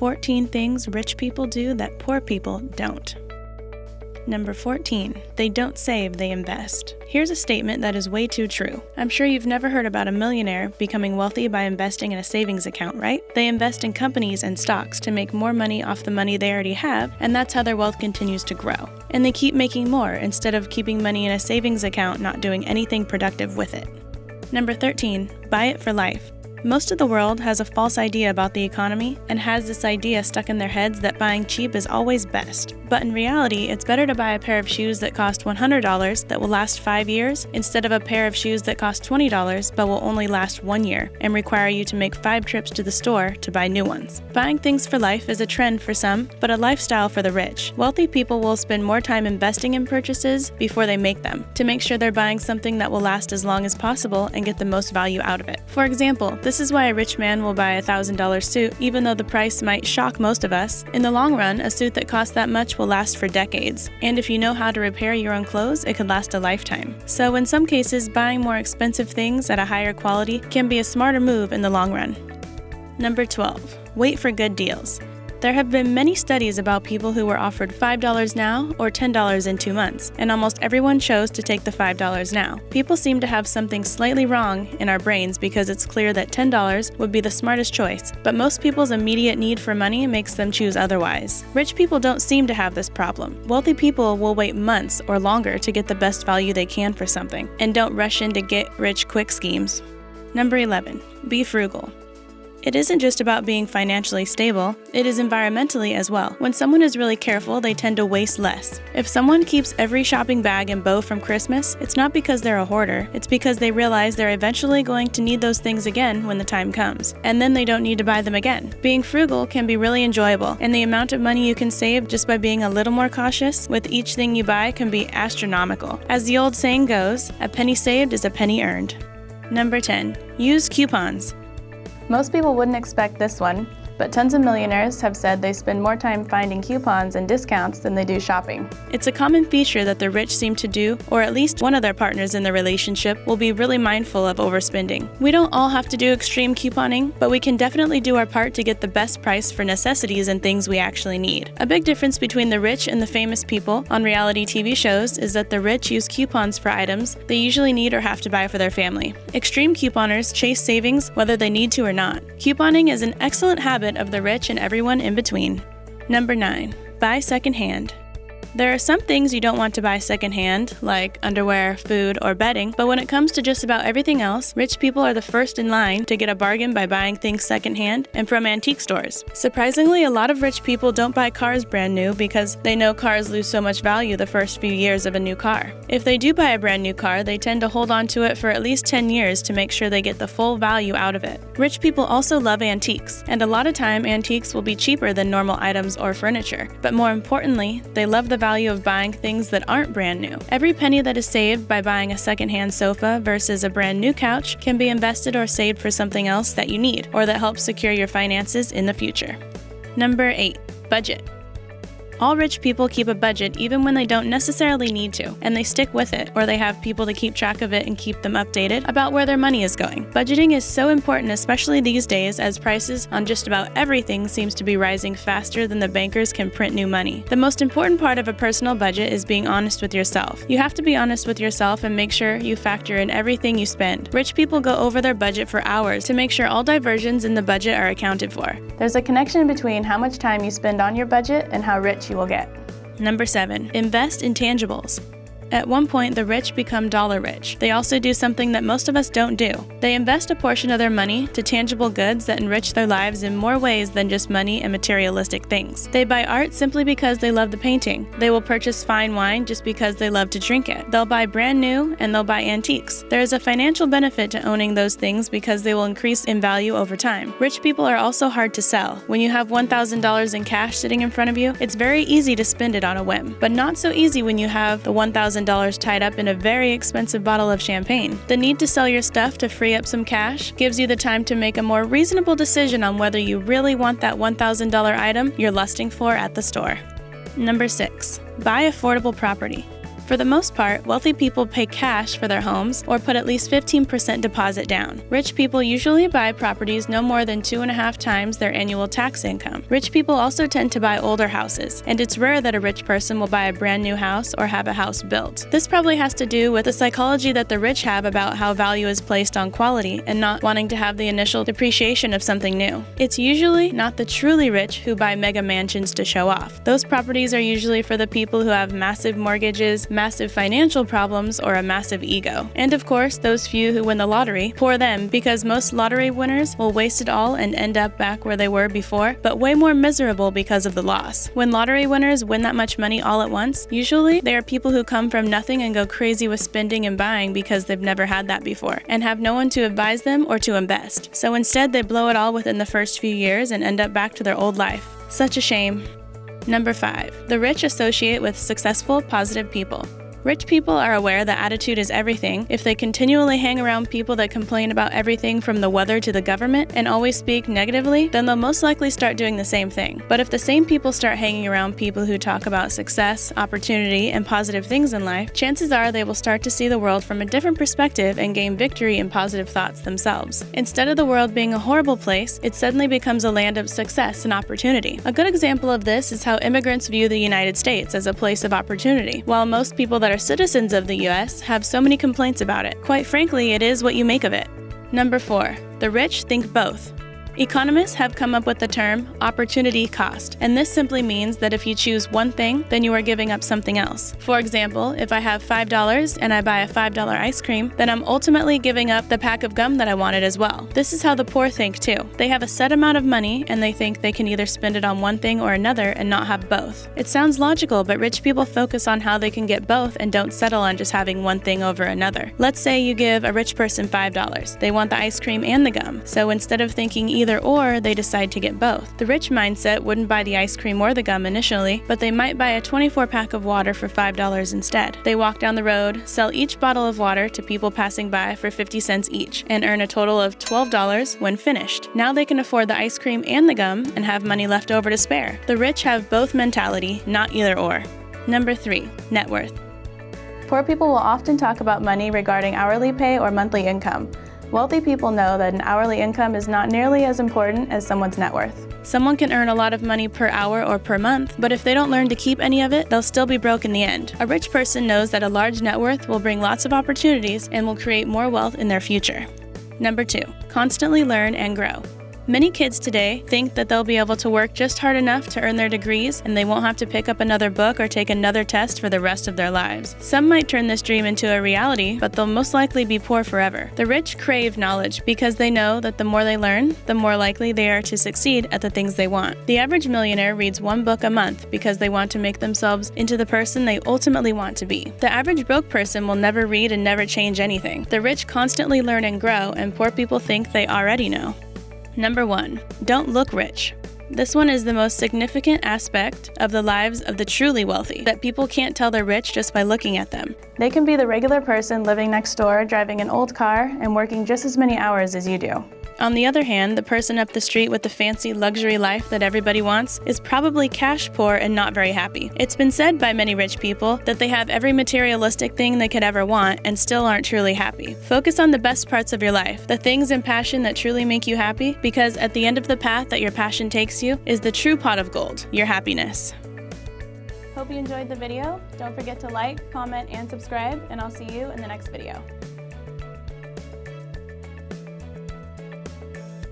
14 things rich people do that poor people don't. Number 14. They don't save, they invest. Here's a statement that is way too true. I'm sure you've never heard about a millionaire becoming wealthy by investing in a savings account, right? They invest in companies and stocks to make more money off the money they already have, and that's how their wealth continues to grow. And they keep making more instead of keeping money in a savings account not doing anything productive with it. Number 13. Buy it for life. Most of the world has a false idea about the economy and has this idea stuck in their heads that buying cheap is always best. But in reality, it's better to buy a pair of shoes that cost $100 that will last 5 years instead of a pair of shoes that cost $20 but will only last 1 year and require you to make 5 trips to the store to buy new ones. Buying things for life is a trend for some, but a lifestyle for the rich. Wealthy people will spend more time investing in purchases before they make them to make sure they're buying something that will last as long as possible and get the most value out of it. For example, this is why a rich man will buy a $1,000 suit even though the price might shock most of us. In the long run, a suit that costs that much will last for decades. And if you know how to repair your own clothes, it could last a lifetime. So in some cases, buying more expensive things at a higher quality can be a smarter move in the long run. Number 12. Wait for good deals. There have been many studies about people who were offered $5 now or $10 in 2 months, and almost everyone chose to take the $5 now. People seem to have something slightly wrong in our brains because it's clear that $10 would be the smartest choice, but most people's immediate need for money makes them choose otherwise. Rich people don't seem to have this problem. Wealthy people will wait months or longer to get the best value they can for something, and don't rush into get-rich-quick schemes. Number 11. Be frugal. It isn't just about being financially stable, it is environmentally as well. When someone is really careful, they tend to waste less. If someone keeps every shopping bag and bow from Christmas, it's not because they're a hoarder, it's because they realize they're eventually going to need those things again when the time comes, and then they don't need to buy them again. Being frugal can be really enjoyable, and the amount of money you can save just by being a little more cautious with each thing you buy can be astronomical. As the old saying goes, a penny saved is a penny earned. Number 10. Use coupons. Most people wouldn't expect this one, but tons of millionaires have said they spend more time finding coupons and discounts than they do shopping. It's a common feature that the rich seem to do, or at least one of their partners in the relationship will be really mindful of overspending. We don't all have to do extreme couponing, but we can definitely do our part to get the best price for necessities and things we actually need. A big difference between the rich and the famous people on reality TV shows is that the rich use coupons for items they usually need or have to buy for their family. Extreme couponers chase savings whether they need to or not. Couponing is an excellent habit of the rich and everyone in between. Number 9. Buy secondhand. There are some things you don't want to buy secondhand, like underwear, food, or bedding, but when it comes to just about everything else, rich people are the first in line to get a bargain by buying things secondhand and from antique stores. Surprisingly, a lot of rich people don't buy cars brand new because they know cars lose so much value the first few years of a new car. If they do buy a brand new car, they tend to hold on to it for at least 10 years to make sure they get the full value out of it. Rich people also love antiques, and a lot of time antiques will be cheaper than normal items or furniture. But more importantly, they love the value of buying things that aren't brand new. Every penny that is saved by buying a secondhand sofa versus a brand new couch can be invested or saved for something else that you need, or that helps secure your finances in the future. Number 8. Budget. All rich people keep a budget even when they don't necessarily need to, and they stick with it, or they have people to keep track of it and keep them updated about where their money is going. Budgeting is so important, especially these days, as prices on just about everything seems to be rising faster than the bankers can print new money. The most important part of a personal budget is being honest with yourself. You have to be honest with yourself and make sure you factor in everything you spend. Rich people go over their budget for hours to make sure all diversions in the budget are accounted for. There's a connection between how much time you spend on your budget and how rich you will get. Number 7. Invest in intangibles. At one point, the rich become dollar rich. They also do something that most of us don't do. They invest a portion of their money to tangible goods that enrich their lives in more ways than just money and materialistic things. They buy art simply because they love the painting. They will purchase fine wine just because they love to drink it. They'll buy brand new and they'll buy antiques. There is a financial benefit to owning those things because they will increase in value over time. Rich people are also hard to sell. When you have $1,000 in cash sitting in front of you, it's very easy to spend it on a whim, but not so easy when you have the $1,000 tied up in a very expensive bottle of champagne. The need to sell your stuff to free up some cash gives you the time to make a more reasonable decision on whether you really want that $1,000 item you're lusting for at the store. Number 6. Buy affordable property. For the most part, wealthy people pay cash for their homes or put at least 15% deposit down. Rich people usually buy properties no more than 2.5 times their annual tax income. Rich people also tend to buy older houses, and it's rare that a rich person will buy a brand new house or have a house built. This probably has to do with the psychology that the rich have about how value is placed on quality and not wanting to have the initial depreciation of something new. It's usually not the truly rich who buy mega mansions to show off. Those properties are usually for the people who have massive mortgages, massive financial problems, or a massive ego. And of course, those few who win the lottery, poor them, because most lottery winners will waste it all and end up back where they were before, but way more miserable because of the loss. When lottery winners win that much money all at once, usually they are people who come from nothing and go crazy with spending and buying because they've never had that before, and have no one to advise them or to invest. So instead, they blow it all within the first few years and end up back to their old life. Such a shame. Number 5. The rich associate with successful, positive people. Rich people are aware that attitude is everything. If they continually hang around people that complain about everything from the weather to the government and always speak negatively, then they'll most likely start doing the same thing. But if the same people start hanging around people who talk about success, opportunity, and positive things in life, chances are they will start to see the world from a different perspective and gain victory in positive thoughts themselves. Instead of the world being a horrible place, it suddenly becomes a land of success and opportunity. A good example of this is how immigrants view the United States as a place of opportunity, while most people that are citizens of the US have so many complaints about it. Quite frankly, it is what you make of it. Number 4. The rich think both. Economists have come up with the term opportunity cost, and this simply means that if you choose one thing, then you are giving up something else. For example, if I have $5 and I buy a $5 ice cream, then I'm ultimately giving up the pack of gum that I wanted as well. This is how the poor think too. They have a set amount of money and they think they can either spend it on one thing or another and not have both. It sounds logical, but rich people focus on how they can get both and don't settle on just having one thing over another. Let's say you give a rich person $5. They want the ice cream and the gum, so instead of thinking either or, they decide to get both. The rich mindset wouldn't buy the ice cream or the gum initially, but they might buy a 24-pack of water for $5 instead. They walk down the road, sell each bottle of water to people passing by for 50 cents each, and earn a total of $12 when finished. Now they can afford the ice cream and the gum and have money left over to spare. The rich have both mentality, not either or. Number 3. Net worth. Poor people will often talk about money regarding hourly pay or monthly income. Wealthy people know that an hourly income is not nearly as important as someone's net worth. Someone can earn a lot of money per hour or per month, but if they don't learn to keep any of it, they'll still be broke in the end. A rich person knows that a large net worth will bring lots of opportunities and will create more wealth in their future. Number 2. Constantly learn and grow. Many kids today think that they'll be able to work just hard enough to earn their degrees and they won't have to pick up another book or take another test for the rest of their lives. Some might turn this dream into a reality, but they'll most likely be poor forever. The rich crave knowledge because they know that the more they learn, the more likely they are to succeed at the things they want. The average millionaire reads one book a month because they want to make themselves into the person they ultimately want to be. The average broke person will never read and never change anything. The rich constantly learn and grow, and poor people think they already know. Number 1. Don't look rich. This one is the most significant aspect of the lives of the truly wealthy, that people can't tell they're rich just by looking at them. They can be the regular person living next door, driving an old car, and working just as many hours as you do. On the other hand, the person up the street with the fancy luxury life that everybody wants is probably cash poor and not very happy. It's been said by many rich people that they have every materialistic thing they could ever want and still aren't truly happy. Focus on the best parts of your life, the things and passion that truly make you happy, because at the end of the path that your passion takes you is the true pot of gold, your happiness. Hope you enjoyed the video. Don't forget to like, comment, and subscribe, and I'll see you in the next video.